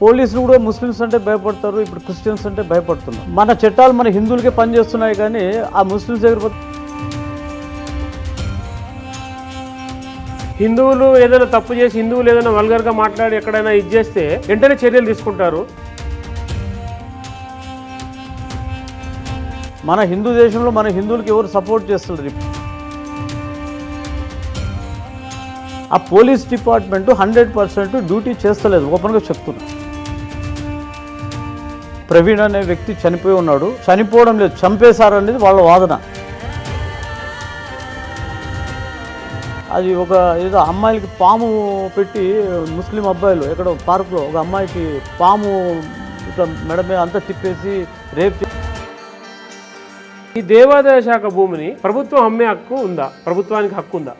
పోలీసులు కూడా ముస్లిమ్స్ అంటే భయపడతారు, ఇప్పుడు క్రిస్టియన్స్ అంటే భయపడుతున్నారు. మన చట్టాలు మన హిందువులకే పనిచేస్తున్నాయి, కానీ ఆ ముస్లిమ్స్ దగ్గర హిందువులు ఏదైనా తప్పు చేసి హిందువులు ఏదైనా వల్గర్గా మాట్లాడి ఎక్కడైనా ఇది చేస్తే వెంటనే చర్యలు తీసుకుంటారు. మన హిందూ దేశంలో మన హిందువులకి ఎవరు సపోర్ట్ చేస్తున్నారు? ఆ పోలీస్ డిపార్ట్మెంట్ 100% డ్యూటీ చేస్తలేదు, ఓపెన్గా చెప్తున్నా. ప్రవీణ్ అనే వ్యక్తి చనిపోయి ఉన్నాడు, చనిపోవడం లేదు, చంపేశారనేది వాళ్ళ వాదన. అది ఒక ఏదో అమ్మాయిలకి పాము పెట్టి, ముస్లిం అబ్బాయిలు ఎక్కడో పార్కులో ఒక అమ్మాయికి పాము ఇట్లా మెడ మీద అంతా తిప్పేసి రేప్. ఈ దేవాదాయ శాఖ భూమిని ప్రభుత్వం అమ్మే హక్కు ఉందా? ప్రభుత్వానికి హక్కు ఉందా?